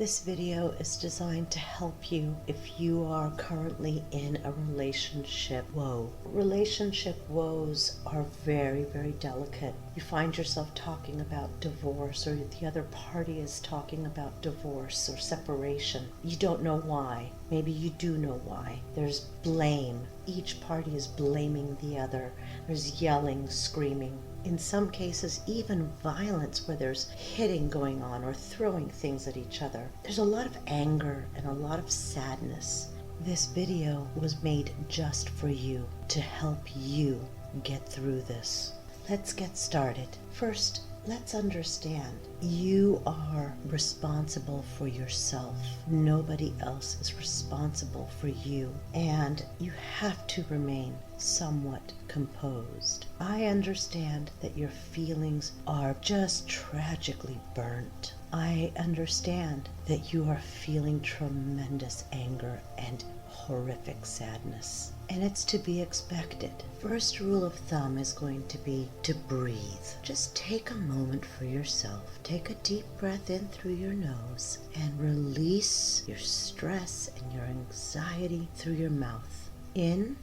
This video is designed to help you if you are currently in a relationship woe. Relationship woes are very, very delicate. You find yourself talking about divorce, or the other party is talking about divorce or separation. You don't know why. Maybe you do know why. There's blame. Each party is blaming the other. There's yelling, screaming. In some cases, even violence where there's hitting going on or throwing things at each other. There's a lot of anger and a lot of sadness. This video was made just for you, to help you get through this. Let's get started. First, let's understand you are responsible for yourself. Nobody else is responsible for you, and you have to remain somewhat composed. I understand that your feelings are just tragically burnt. I understand that you are feeling tremendous anger and horrific sadness. And it's to be expected. First rule of thumb is going to be to breathe. Just take a moment for yourself. Take a deep breath in through your nose and release your stress and your anxiety through your mouth. In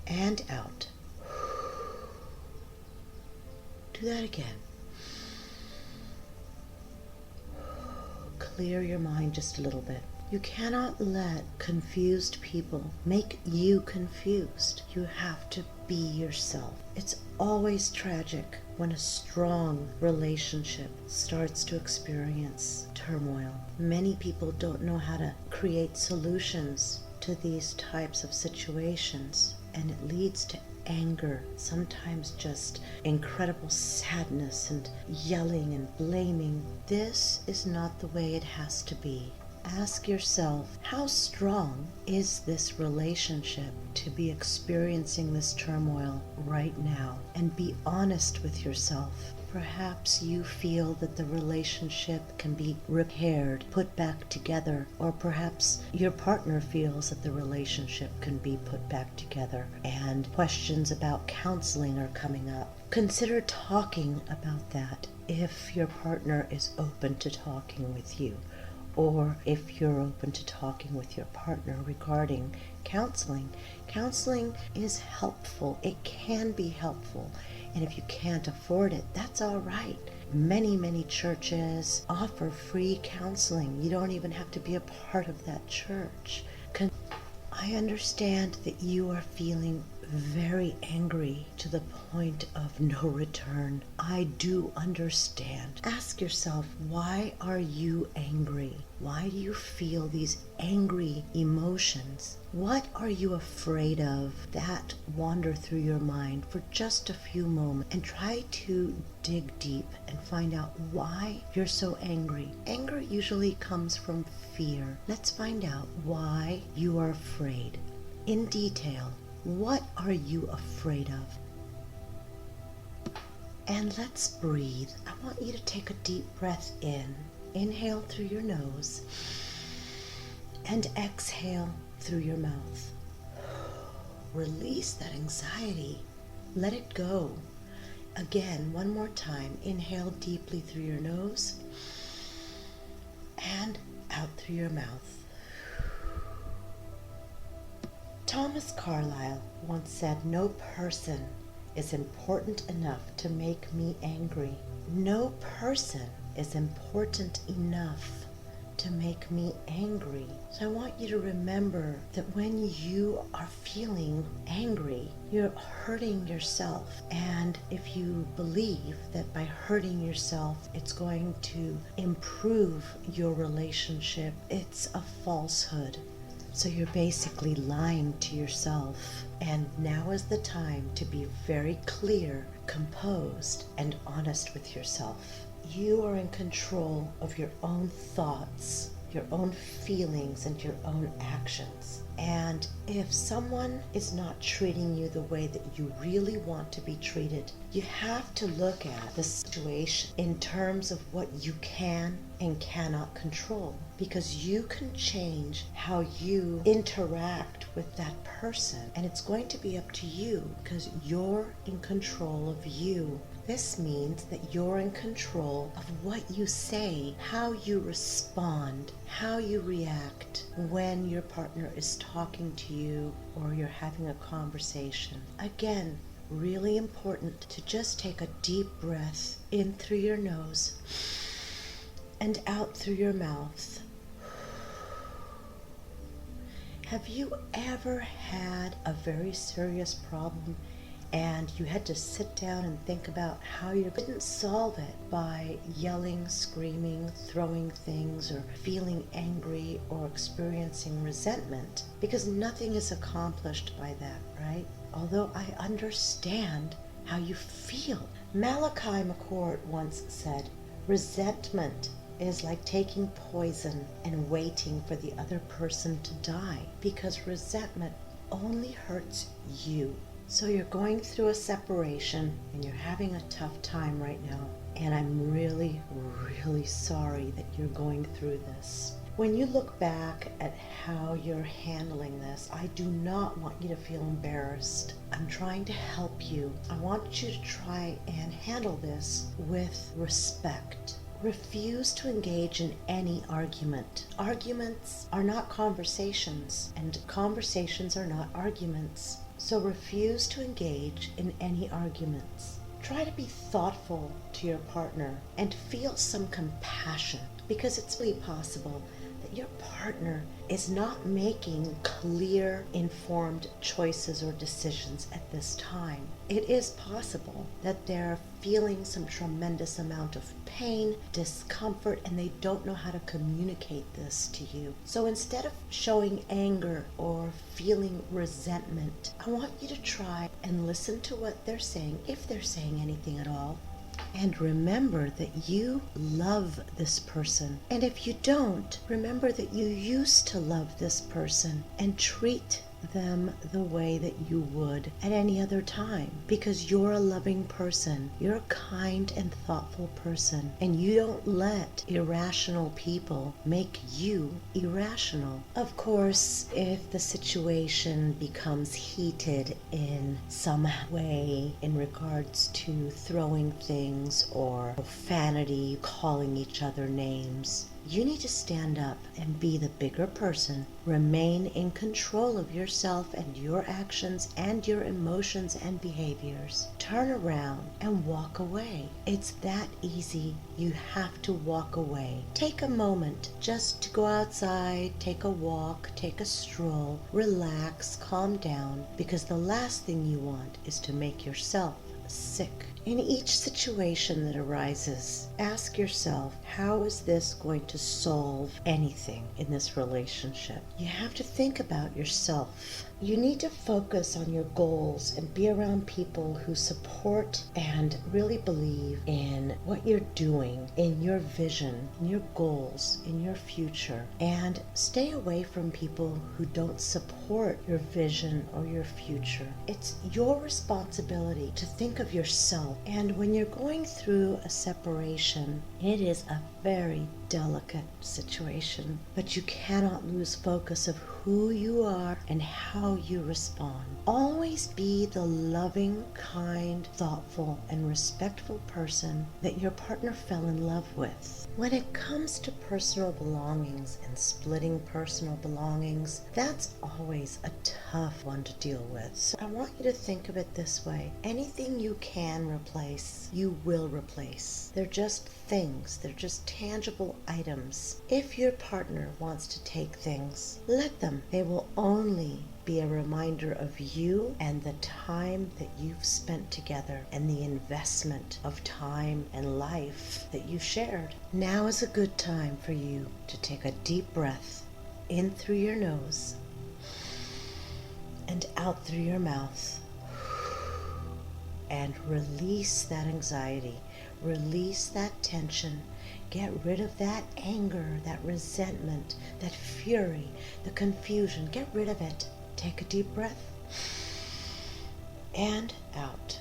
and out. Do that again. Clear your mind just a little bit. You cannot let confused people make you confused. You have to be yourself. It's always tragic when a strong relationship starts to experience turmoil. Many people don't know how to create solutions to these types of situations, and it leads to anger, sometimes just incredible sadness and yelling and blaming. This is not the way it has to be. Ask yourself, how strong is this relationship to be experiencing this turmoil right now? And be honest with yourself. Perhaps you feel that the relationship can be repaired, put back together, or perhaps your partner feels that the relationship can be put back together, and questions about counseling are coming up. Consider talking about that if your partner is open to talking with you, or if you're open to talking with your partner regarding counseling. Counseling is helpful. It can be helpful. And if you can't afford it, that's all right. Many churches offer free counseling. You don't even have to be a part of that church. I understand that you are feeling very angry to the point of no return. I do understand. Ask yourself, why are you angry? Why do you feel these angry emotions? What are you afraid of? That wander through your mind for just a few moments and try to dig deep and find out why you're so angry. Anger usually comes from fear. Let's find out why you are afraid. In detail, what are you afraid of? And let's breathe. I want you to take a deep breath in. Inhale through your nose and exhale through your mouth. Release that anxiety. Let it go. Again, one more time. Inhale deeply through your nose and out through your mouth. Thomas Carlyle once said, "No person is important enough to make me angry. No person is important enough to make me angry." So I want you to remember that when you are feeling angry, you're hurting yourself. And if you believe that by hurting yourself, it's going to improve your relationship, it's a falsehood. So you're basically lying to yourself. And now is the time to be very clear, composed, and honest with yourself. You are in control of your own thoughts, your own feelings, and your own actions. And if someone is not treating you the way that you really want to be treated, you have to look at the situation in terms of what you can and cannot control, because you can change how you interact with that person, and it's going to be up to you because you're in control of you. This means that you're in control of what you say, how you respond, how you react when your partner is talking to you or you're having a conversation. Again, really important to just take a deep breath in through your nose and out through your mouth. Have you ever had a very serious problem and you had to sit down and think about how you couldn't solve it by yelling, screaming, throwing things, or feeling angry or experiencing resentment? Because nothing is accomplished by that, right? Although I understand how you feel. Malachi McCord once said, resentment is like taking poison and waiting for the other person to die, because resentment only hurts you. So you're going through a separation and you're having a tough time right now, and I'm really, really sorry that you're going through this. When you look back at how you're handling this, I do not want you to feel embarrassed. I'm trying to help you. I want you to try and handle this with respect. Refuse to engage in any argument. Arguments are not conversations, and conversations are not arguments. So refuse to engage in any arguments. Try to be thoughtful to your partner and feel some compassion, because it's really possible that your partner is not making clear, informed choices or decisions at this time. It is possible that they're feeling some tremendous amount of pain, discomfort, and they don't know how to communicate this to you. So instead of showing anger or feeling resentment, I want you to try and listen to what they're saying, if they're saying anything at all. And remember that you love this person. And if you don't, remember that you used to love this person, and treat them the way that you would at any other time, because you're a loving person. You're a kind and thoughtful person, and you don't let irrational people make you irrational. Of course, if the situation becomes heated in some way in regards to throwing things or profanity, calling each other names, you need to stand up and be the bigger person. Remain in control of yourself and your actions and your emotions and behaviors. Turn around and walk away. It's that easy. You have to walk away. Take a moment just to go outside, take a walk, take a stroll, relax, calm down, because the last thing you want is to make yourself sick. In each situation that arises, ask yourself, how is this going to solve anything in this relationship? You have to think about yourself. You need to focus on your goals and be around people who support and really believe in what you're doing, in your vision, in your goals, in your future. And stay away from people who don't support your vision or your future. It's your responsibility to think of yourself. And when you're going through a separation, it is a very delicate situation, but you cannot lose focus of who you are and how you respond. Always be the loving, kind, thoughtful, and respectful person that your partner fell in love with. When it comes to personal belongings and splitting personal belongings, that's always a tough one to deal with. So I want you to think of it this way. Anything you can replace, you will replace. They're just things. They're just tangible items. If your partner wants to take things, let them. They will only be a reminder of you and the time that you've spent together and the investment of time and life that you shared. Now is a good time for you to take a deep breath in through your nose and out through your mouth, and release that anxiety, release that tension. Get rid of that anger, that resentment, that fury, the confusion. Get rid of it. Take a deep breath and out.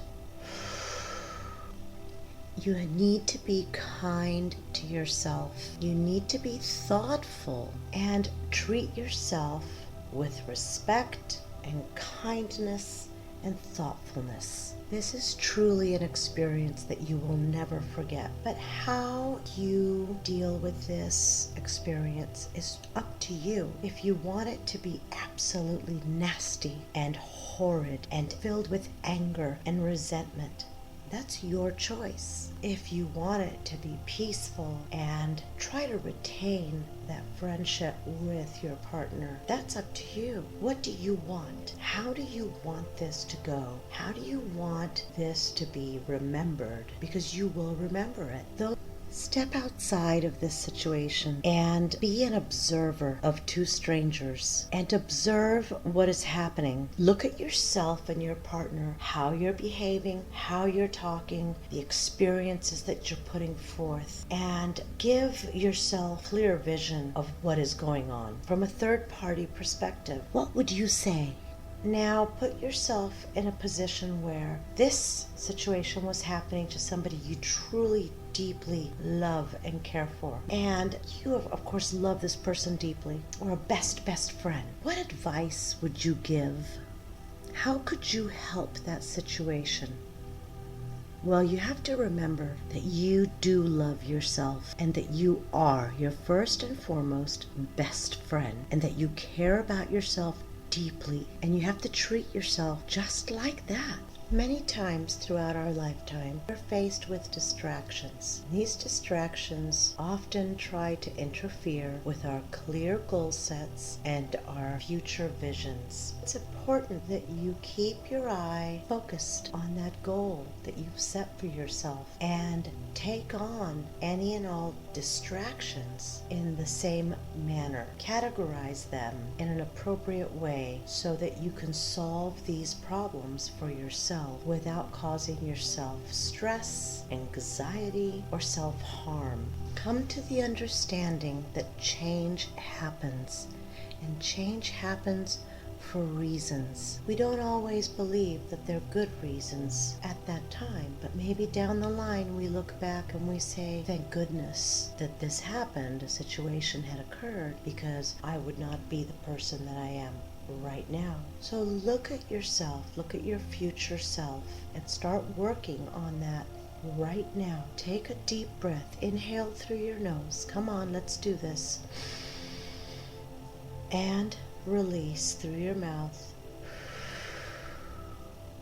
You need to be kind to yourself. You need to be thoughtful and treat yourself with respect and kindness and thoughtfulness. This is truly an experience that you will never forget. But how you deal with this experience is up to you. If you want it to be absolutely nasty and horrid and filled with anger and resentment, that's your choice. If you want it to be peaceful and try to retain that friendship with your partner, that's up to you. What do you want? How do you want this to go? How do you want this to be remembered? Because you will remember it. Though step outside of this situation and be an observer of two strangers and observe what is happening. Look at yourself and your partner, how you're behaving, how you're talking, the experiences that you're putting forth, and give yourself clear vision of what is going on from a third-party perspective. What would you say? Now put yourself in a position where this situation was happening to somebody you truly deeply love and care for, and you have, of course, love this person deeply, or a best friend. What advice would you give? How could you help that situation? Well, you have to remember that you do love yourself and that you are your first and foremost best friend, and that you care about yourself deeply, and you have to treat yourself just like that. Many times throughout our lifetime, we're faced with distractions. These distractions often try to interfere with our clear goal sets and our future visions. It's important that you keep your eye focused on that goal that you've set for yourself and take on any and all distractions in the same manner. Categorize them in an appropriate way so that you can solve these problems for yourself without causing yourself stress, anxiety, or self-harm. Come to the understanding that change happens, and change happens for reasons. We don't always believe that they're good reasons at that time, but maybe down the line we look back and we say, thank goodness that this happened, a situation had occurred, because I would not be the person that I am right now. So look at yourself, look at your future self, and start working on that right now. Take a deep breath. Inhale through your nose. Come on, let's do this. And release through your mouth.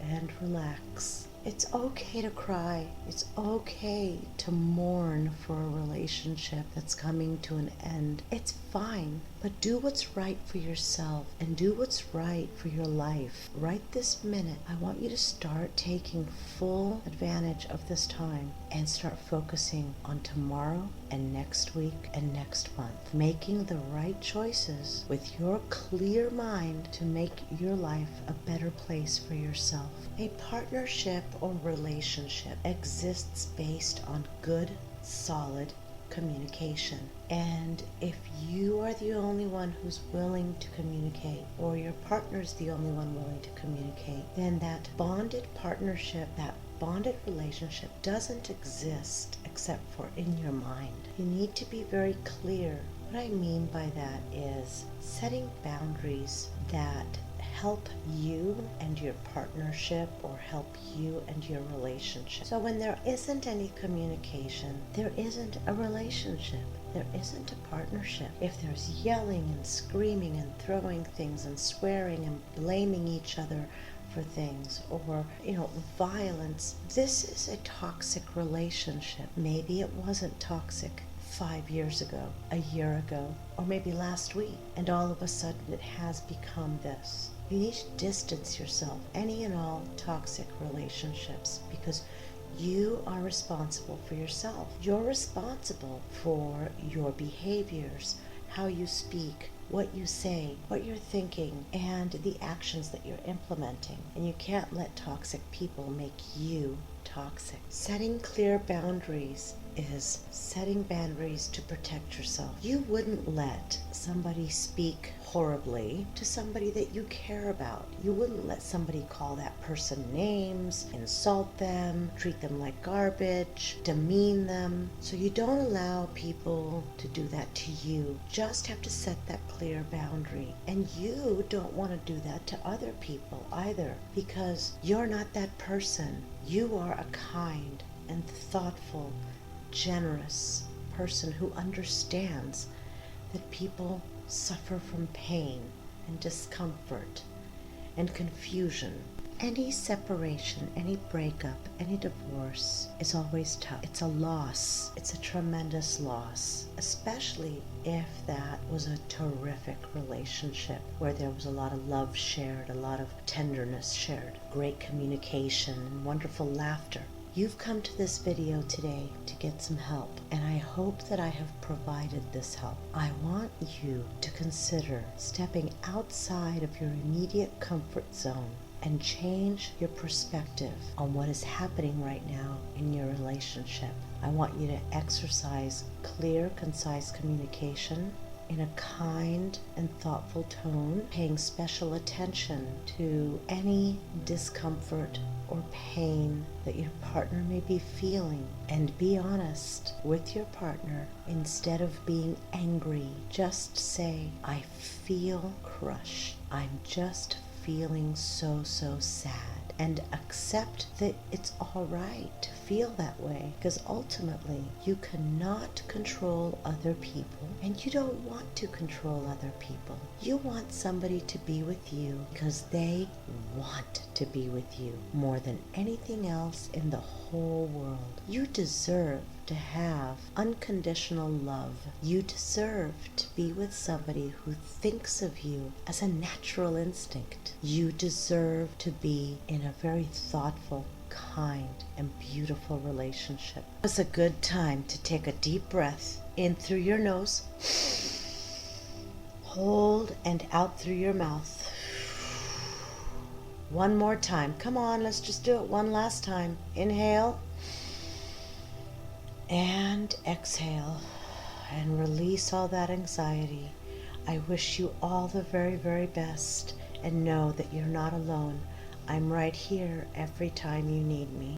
And relax. It's okay to cry. It's okay to mourn for a relationship that's coming to an end. It's fine, but do what's right for yourself and do what's right for your life. Right this minute, I want you to start taking full advantage of this time and start focusing on tomorrow and next week and next month. Making the right choices with your clear mind to make your life a better place for yourself. A partnership or relationship exists based on good, solid communication. And if you are the only one who's willing to communicate, or your partner's the only one willing to communicate, then that bonded partnership, that bonded relationship doesn't exist except for in your mind. You need to be very clear. What I mean by that is setting boundaries that help you and your partnership, or help you and your relationship. So when there isn't any communication, there isn't a relationship. There isn't a partnership. If there's yelling and screaming and throwing things and swearing and blaming each other for things, or violence, this is a toxic relationship. Maybe it wasn't toxic 5 years ago, a year ago, or maybe last week, and all of a sudden it has become this. You need to distance yourself any and all toxic relationships, because you are responsible for yourself. You're responsible for your behaviors, how you speak, what you say, what you're thinking, and the actions that you're implementing. And you can't let toxic people make you toxic. Setting clear boundaries is setting boundaries to protect yourself. You wouldn't let somebody speak horribly to somebody that you care about. You wouldn't let somebody call that person names, insult them, treat them like garbage, demean them. So you don't allow people to do that to you. Just have to set that clear boundary. And you don't want to do that to other people either, because you're not that person. You are a kind and thoughtful, generous person who understands that people suffer from pain and discomfort and confusion. Any separation, any breakup, any divorce is always tough. It's a loss. It's a tremendous loss, especially if that was a terrific relationship where there was a lot of love shared, a lot of tenderness shared, great communication, and wonderful laughter. You've come to this video today to get some help, and I hope that I have provided this help. I want you to consider stepping outside of your immediate comfort zone and change your perspective on what is happening right now in your relationship. I want you to exercise clear, concise communication in a kind and thoughtful tone, paying special attention to any discomfort or pain that your partner may be feeling, and be honest with your partner. Instead of being angry, just say, I feel crushed. I'm just feeling so sad, and accept that it's all right to feel that way, because ultimately you cannot control other people, and you don't want to control other people. You want somebody to be with you because they want to be with you more than anything else in the whole world. You deserve to have unconditional love. You deserve to be with somebody who thinks of you as a natural instinct. You deserve to be in a very thoughtful, kind, and beautiful relationship. It's a good time to take a deep breath in through your nose, hold, and out through your mouth. One more time. Come on, let's just do it one last time. Inhale and exhale, and release all that anxiety. I wish you all the very, very best, and know that you're not alone. I'm right here every time you need me.